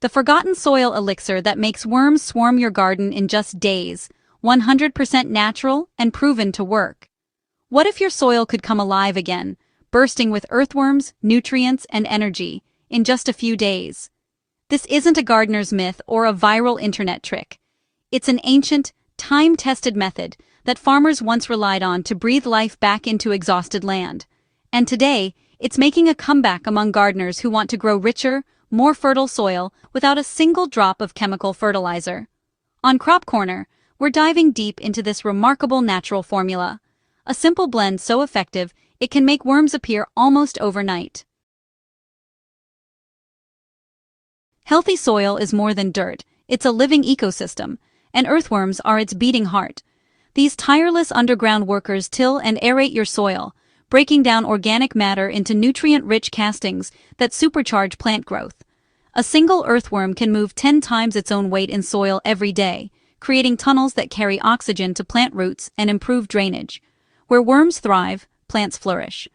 The forgotten soil elixir that makes worms swarm your garden in just days, 100% natural and proven to work. What if your soil could come alive again, bursting with earthworms, nutrients, and energy, in just a few days? This isn't a gardener's myth or a viral internet trick. It's an ancient, time-tested method that farmers once relied on to breathe life back into exhausted land. And today, it's making a comeback among gardeners who want to grow richer, more fertile soil without a single drop of chemical fertilizer. On Crop Corner, we're diving deep into this remarkable natural formula, a simple blend so effective it can make worms appear almost overnight. Healthy soil is more than dirt, it's a living ecosystem, and earthworms are its beating heart. These tireless underground workers till and aerate your soil, breaking down organic matter into nutrient-rich castings that supercharge plant growth. A single earthworm can move 10 times its own weight in soil every day, creating tunnels that carry oxygen to plant roots and improve drainage. Where worms thrive, plants flourish.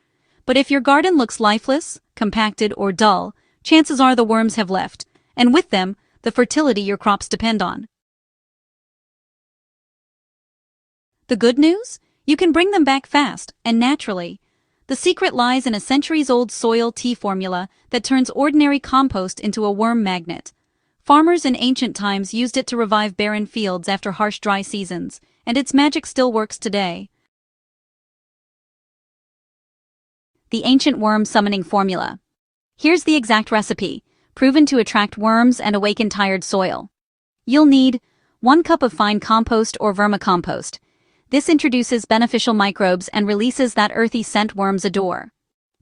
But if your garden looks lifeless, compacted, or dull, chances are the worms have left, and with them, the fertility your crops depend on. The good news? You can bring them back fast and naturally. The secret lies in a centuries-old soil tea formula that turns ordinary compost into a worm magnet. Farmers in ancient times used it to revive barren fields after harsh dry seasons, and its magic still works today. The ancient worm summoning formula. Here's the exact recipe, proven to attract worms and awaken tired soil. You'll need 1 cup of fine compost or vermicompost. This introduces beneficial microbes and releases that earthy scent worms adore.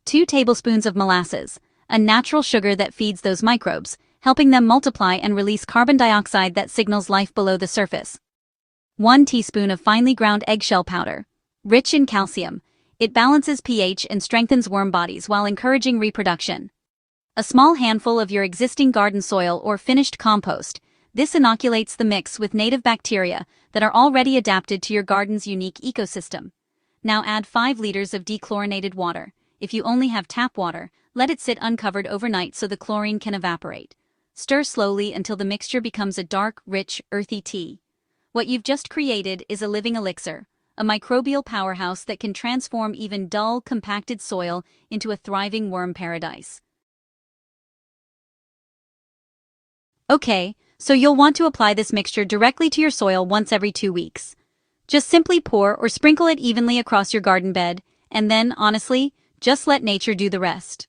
2 tablespoons of molasses, a natural sugar that feeds those microbes, helping them multiply and release carbon dioxide that signals life below the surface. 1 teaspoon of finely ground eggshell powder, rich in calcium. It balances pH and strengthens worm bodies while encouraging reproduction. A small handful of your existing garden soil or finished compost. This inoculates the mix with native bacteria that are already adapted to your garden's unique ecosystem. Now add 5 liters of dechlorinated water. If you only have tap water, let it sit uncovered overnight so the chlorine can evaporate. Stir slowly until the mixture becomes a dark, rich, earthy tea. What you've just created is a living elixir, a microbial powerhouse that can transform even dull, compacted soil into a thriving worm paradise. Okay, so you'll want to apply this mixture directly to your soil once every 2 weeks. Just simply pour or sprinkle it evenly across your garden bed, and then, honestly, just let nature do the rest.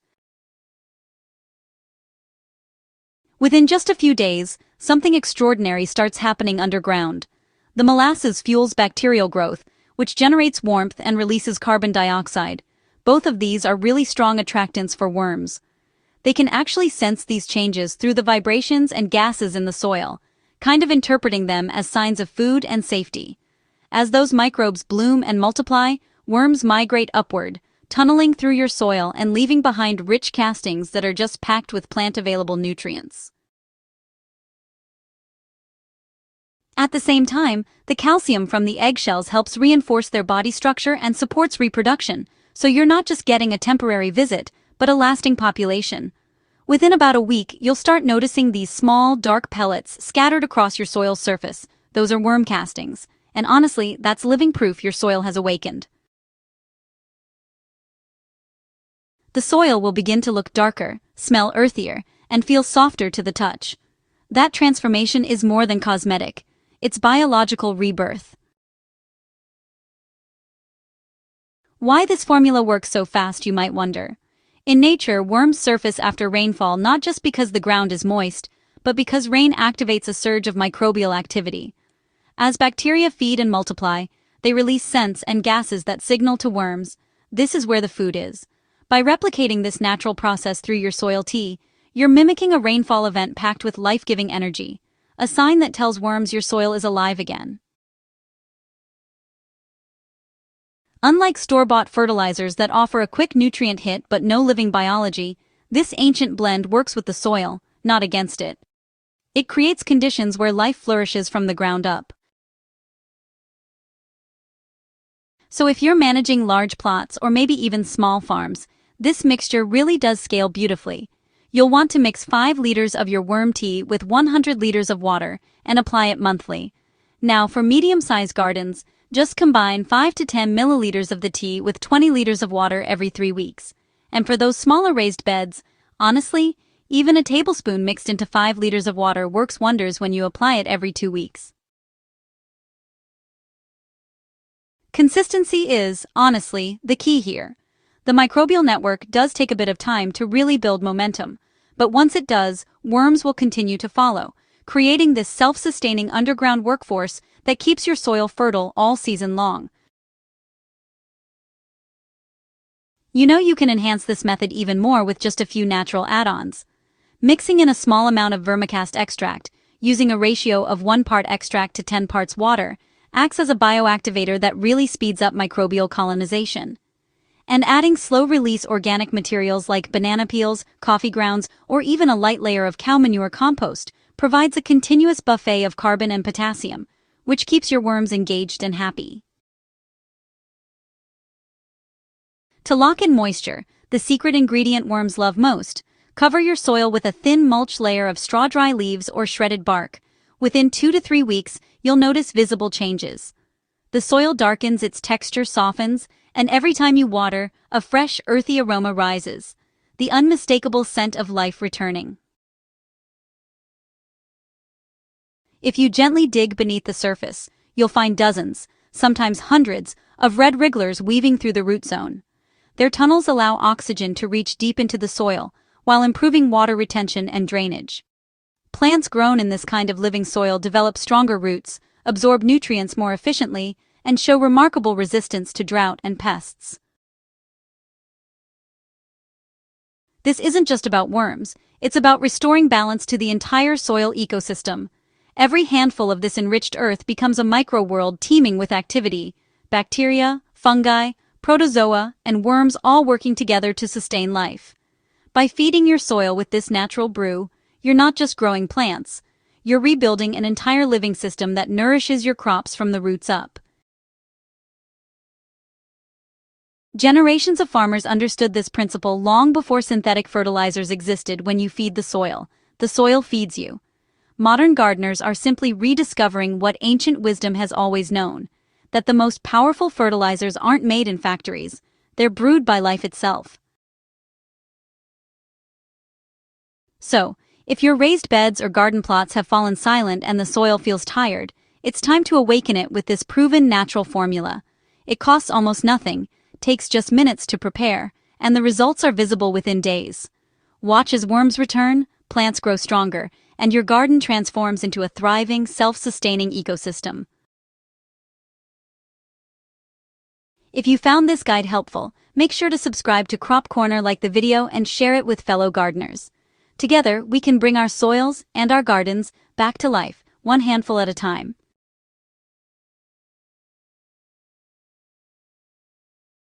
Within just a few days, something extraordinary starts happening underground. The molasses fuels bacterial growth, which generates warmth and releases carbon dioxide. Both of these are really strong attractants for worms. They can actually sense these changes through the vibrations and gases in the soil, kind of interpreting them as signs of food and safety. As those microbes bloom and multiply, worms migrate upward, tunneling through your soil and leaving behind rich castings that are just packed with plant-available nutrients. At the same time, the calcium from the eggshells helps reinforce their body structure and supports reproduction, so you're not just getting a temporary visit, but a lasting population. Within about a week, you'll start noticing these small, dark pellets scattered across your soil's surface. Those are worm castings, and honestly, that's living proof your soil has awakened. The soil will begin to look darker, smell earthier, and feel softer to the touch. That transformation is more than cosmetic. It's biological rebirth. Why this formula works so fast, you might wonder. In nature, worms surface after rainfall not just because the ground is moist, but because rain activates a surge of microbial activity. As bacteria feed and multiply, they release scents and gases that signal to worms, this is where the food is. By replicating this natural process through your soil tea, you're mimicking a rainfall event packed with life-giving energy, a sign that tells worms your soil is alive again. Unlike store-bought fertilizers that offer a quick nutrient hit but no living biology, this ancient blend works with the soil, not against it. It creates conditions where life flourishes from the ground up. So if you're managing large plots or maybe even small farms, this mixture really does scale beautifully. You'll want to mix 5 liters of your worm tea with 100 liters of water and apply it monthly. Now, for medium-sized gardens, just combine 5 to 10 milliliters of the tea with 20 liters of water every 3 weeks. And for those smaller raised beds, honestly, even a tablespoon mixed into 5 liters of water works wonders when you apply it every 2 weeks. Consistency is, honestly, the key here. The microbial network does take a bit of time to really build momentum, but once it does, worms will continue to follow, creating this self-sustaining underground workforce that keeps your soil fertile all season long. You know you can enhance this method even more with just a few natural add-ons. Mixing in a small amount of vermicast extract, using a ratio of 1 part extract to 10 parts water, acts as a bioactivator that really speeds up microbial colonization. And adding slow-release organic materials like banana peels, coffee grounds, or even a light layer of cow manure compost provides a continuous buffet of carbon and potassium, which keeps your worms engaged and happy. To lock in moisture, the secret ingredient worms love most, cover your soil with a thin mulch layer of straw-dry leaves or shredded bark. Within 2 to 3 weeks, you'll notice visible changes. The soil darkens, its texture softens, and every time you water, a fresh, earthy aroma rises, the unmistakable scent of life returning. If you gently dig beneath the surface, you'll find dozens, sometimes hundreds, of red wrigglers weaving through the root zone. Their tunnels allow oxygen to reach deep into the soil, while improving water retention and drainage. Plants grown in this kind of living soil develop stronger roots, absorb nutrients more efficiently, and show remarkable resistance to drought and pests. This isn't just about worms, it's about restoring balance to the entire soil ecosystem. Every handful of this enriched earth becomes a micro-world teeming with activity, bacteria, fungi, protozoa, and worms all working together to sustain life. By feeding your soil with this natural brew, you're not just growing plants, you're rebuilding an entire living system that nourishes your crops from the roots up. Generations of farmers understood this principle long before synthetic fertilizers existed. When you feed the soil feeds you. Modern gardeners are simply rediscovering what ancient wisdom has always known, that the most powerful fertilizers aren't made in factories, they're brewed by life itself. So, if your raised beds or garden plots have fallen silent and the soil feels tired, it's time to awaken it with this proven natural formula. It costs almost nothing, takes just minutes to prepare, and the results are visible within days. Watch as worms return, plants grow stronger, and your garden transforms into a thriving, self-sustaining ecosystem. If you found this guide helpful, make sure to subscribe to Crop Corner, like the video, and share it with fellow gardeners. Together, we can bring our soils and our gardens back to life, one handful at a time.